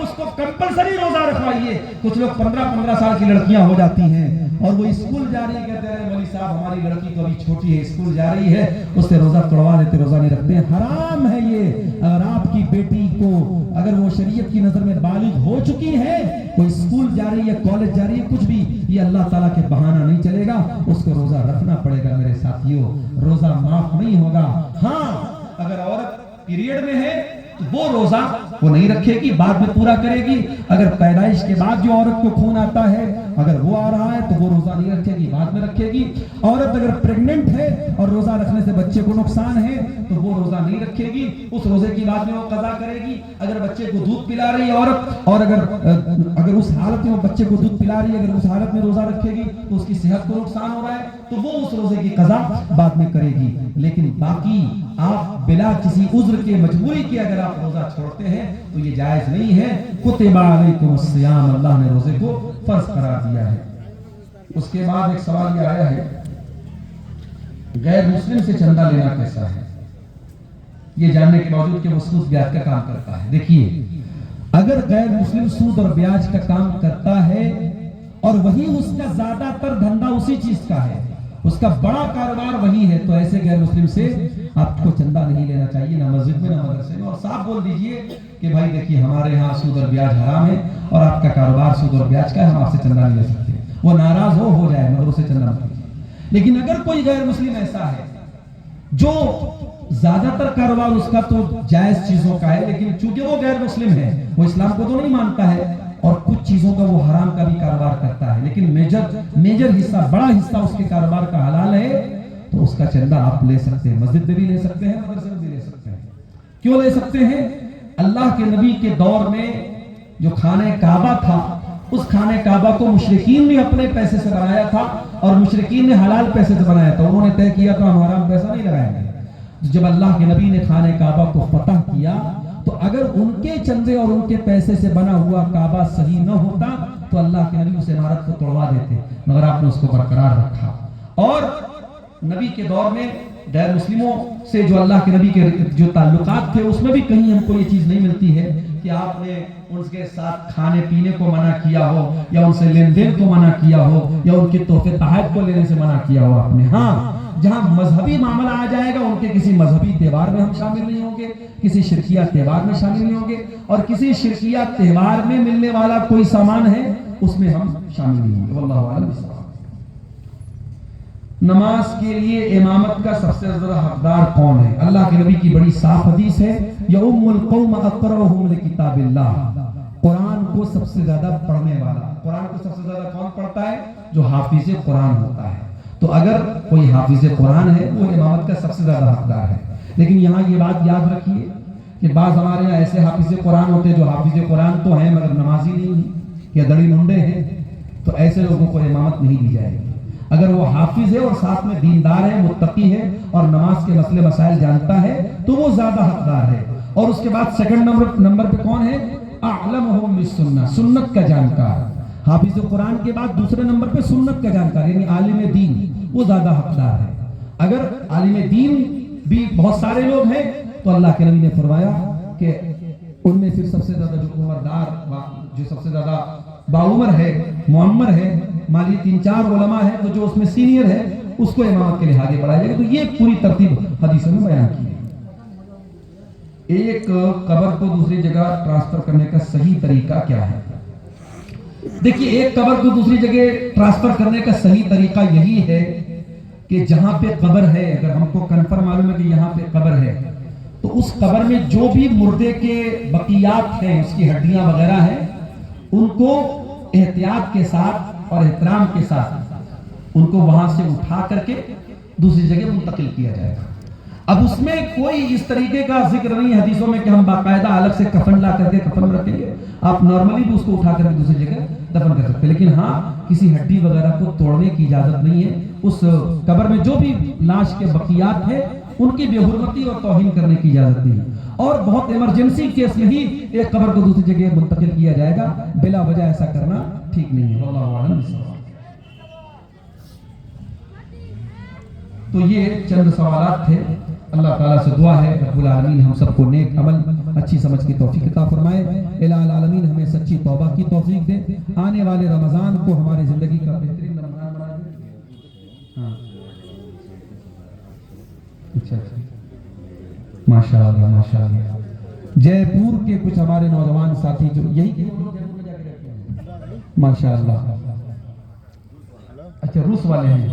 اس کو کمپلسری روزہ رکھوائیے. کچھ لوگ 15 سال کی لڑکیاں ہو جاتی ہیں اور وہ اسکول جا رہی ہے, کہتے ہیں مولوی صاحب ہماری لڑکی تو ابھی چھوٹی ہے, اسکول جا رہی ہے, اس سے روزہ توڑوا دیتے, روزہ نہیں رکھتے ہیں. حرام ہے یہ. اگر آپ کی بیٹی کو, اگر وہ شریعت کی نظر میں بالغ ہو چکی ہے, کوئی اسکول جا رہی ہے, کالج جا رہی ہے, کچھ بھی, یہ اللہ تعالیٰ کے بہانہ نہیں چلے گا, اس کو روزہ رکھنا پڑے گا. میرے ساتھیوں, روزہ معاف نہیں ہوگا. ہاں اگر عورت پیریڈ میں ہے تو وہ روزہ وہ نہیں رکھے گی, بعد میں پورا کرے گی. اگر پیدائش کے بعد جو عورت کو خون آتا ہے اگر وہ آ رہا ہے تو وہ روزہ نہیں رکھے گی, بعد میں رکھے گی. عورت اگر پریگننٹ ہے اور روزہ رکھنے سے بچے کو نقصان ہے تو وہ روزہ نہیں رکھے گی, اس روزے کی بعد میں وہ قضا کرے گی. اگر بچے کو دودھ پلا رہی ہے عورت اور اگر اس حالت میں وہ بچے کو دودھ پلا رہی ہے, اگر اس حالت میں روزہ رکھے گی تو اس کی صحت کو نقصان ہو رہا ہے تو وہ اس روزے کی قضا بعد میں کرے گی. لیکن باقی آپ بلا کسی عذر کے, مجبوری کے اگر آپ روزہ چھوڑتے ہیں تو یہ جائز نہیں ہے. کتب علیکم الصیام, اللہ نے روزے کو فرض قرار دیا ہے. اس کے بعد ایک سوال یہ آیا ہے, غیر مسلم سے چندہ لینا کیسا ہے, یہ جاننے کے باوجود کہ وہ سود بیاج کا کام کرتا ہے. دیکھیے, اگر غیر مسلم سود اور بیاج کا کام کرتا ہے اور وہی اس کا زیادہ تر دھندا اسی چیز کا ہے, اس کا بڑا کاروبار وہی ہے, تو ایسے غیر مسلم سے آپ کو چندہ نہیں لینا چاہیے, نہ مسجد میں نہ مدرسے میں. اور صاحب بول دیجئے کہ بھائی دیکھیے ہمارے ہاں سود اور بیاج حرام ہے اور آپ کا کاروبار سود اور بیاج کا ہے, ہم آپ سے چندہ نہیں لے سکتے. وہ ناراض ہو جائے مگر اسے چندہ نہیں. لیکن اگر کوئی غیر مسلم ایسا ہے جو زیادہ تر کاروبار اس کا تو جائز چیزوں کا ہے, لیکن چونکہ وہ غیر مسلم ہے, وہ اسلام کو تو نہیں مانتا ہے, اور کچھ چیزوں کا وہ حرام کا بھی کاروبار کرتا ہے, لیکن میجر حصہ, بڑا حصہ اس کے کاروبار کا حلال ہے, تو اس کا چندہ آپ لے سکتے ہیں. مسجد میں بھی لے سکتے ہیں, مدرسے میں بھی لے سکتے ہیں. کیوں لے سکتے ہیں؟ اللہ کے نبی کے دور میں جو خانہ کعبہ تھا, اس خانہ کعبہ کو مشرکین نے اپنے پیسے سے بنایا تھا اور مشرکین نے حلال پیسے سے بنایا تھا. انہوں نے طے کیا تھا ہم حرام پیسہ نہیں لگائیں گے. جب اللہ کے نبی نے خانہ کعبہ کو فتح کیا تو اگر ان کے چندے اور ان کے پیسے سے بنا ہوا کعبہ صحیح نہ ہوتا تو اللہ کے نبی اس عمارت کو توڑوا دیتے, مگر آپ نے اس کو برقرار رکھا. اور نبی کے دور میں غیر مسلموں سے جو اللہ کے نبی کے جو تعلقات تھے, اس میں بھی کہیں ہم کو یہ چیز نہیں ملتی ہے کہ آپ نے ان کے ساتھ کھانے پینے کو منع کیا ہو, یا ان سے لین دین کو منع کیا ہو, یا ان کے تحفے تحائف کو لینے سے منع کیا ہو آپ نے. ہاں جہاں مذہبی معاملہ آ جائے گا, ان کے کسی مذہبی تہوار میں ہم شامل نہیں ہوں گے, کسی شرکیہ تہوار میں شامل نہیں ہوں گے, اور کسی شرکیہ تہوار میں ملنے والا کوئی سامان ہے اس میں ہم شامل نہیں ہوں گے. واللہ اعلم. نماز کے لیے امامت کا سب سے زیادہ حقدار کون ہے؟ اللہ کے نبی کی بڑی صاف حدیث ہے, یؤم القوم اقرؤہم لکتاب اللہ. قرآن کو سب سے زیادہ پڑھنے والا, قرآن کو سب سے زیادہ کون پڑھتا ہے؟ جو حافظ قرآن ہوتا ہے. تو اگر کوئی حافظ قرآن ہے وہ امامت کا سب سے زیادہ حقدار ہے. لیکن یہاں یہ بات یاد رکھیے کہ بعض ہمارے یہاں ایسے حافظ قرآن ہوتے ہیں جو حافظ قرآن تو ہیں مگر نمازی نہیں ہیں یا دڑی منڈے ہیں, تو ایسے لوگوں کو امامت نہیں دی جائے گی. اگر وہ حافظ ہے اور ساتھ میں دیندار ہے, متقی ہے اور نماز کے مسئلے مسائل جانتا ہے تو وہ زیادہ حقدار ہے. اور اس کے بعد سیکنڈ نمبر پہ کون ہے؟ اعلمہم بالسنہ, سنت کا جانکار. حافظ قرآن کے بعد دوسرے نمبر پہ سنت کا جانکار یعنی عالم دین, وہ زیادہ حقدار ہے. اگر عالم دین بھی بہت سارے لوگ ہیں تو اللہ کے نبی نے فرمایا کہ ان میں پھر سب سے زیادہ جو عمردار, جو سب سے زیادہ باعمر ہے, معمر ہے, مالی 3-4 علماء ہے تو جو اس میں سینئر ہے اس کو امامت کے لیے آگے بڑھایا جائے گا. تو یہ پوری ترتیب حدیثوں میں بیان کی ہے. ایک قبر کو دوسری جگہ ٹرانسفر کرنے کا صحیح طریقہ کیا ہے؟ دیکھیے, ایک قبر کو دوسری جگہ ٹرانسفر کرنے کا صحیح طریقہ یہی ہے کہ جہاں پہ قبر ہے, اگر ہم کو کنفرم معلوم ہے کہ یہاں پہ قبر ہے, تو اس قبر میں جو بھی مردے کے بقیات ہیں, اس کی ہڈیاں وغیرہ ہیں, ان کو احتیاط کے ساتھ اور احترام کے ساتھ ان کو وہاں سے اٹھا کر کے دوسری جگہ منتقل کیا جائے گا. اب اس میں کوئی اس طریقے کا ذکر نہیں ہے حدیثوں میں کہ ہم باقاعدہ الگ سے کفن لا کر کے کفن میں رکھیں گے. آپ نارملی بھی اس کو اٹھا کر کے دوسری جگہ دفن کر سکتے ہیں, لیکن ہاں کسی ہڈی وغیرہ کو توڑنے کی اجازت نہیں ہے. اس قبر میں جو بھی لاش کے بقیات ہیں ان کی بے حرمتی اور توہین کرنے کی اجازت نہیں ہے. اور بہت ایمرجنسی کیس میں ہی ایک قبر کو دوسری جگہ منتقل کیا جائے گا, بلا وجہ ایسا کرنا ٹھیک نہیں ہے. واللہ اعلم. تو یہ چند سوالات تھے. اللہ تعالیٰ سے دعا ہے رب العالمین ہم سب کو نیک عمل, اچھی سمجھ کی توفیق عطا فرمائے. الہ العالمین ہمیں سچی توبہ کی توفیق دے، آنے والے رمضان کو ہماری زندگی کا بہترین رمضان بنا دے۔ ہاں اچھا اچھا، ماشاءاللہ ماشاءاللہ۔ جے پور کے کچھ ہمارے نوجوان ساتھی جو یہی ماشاءاللہ، اچھا روس والے ہیں،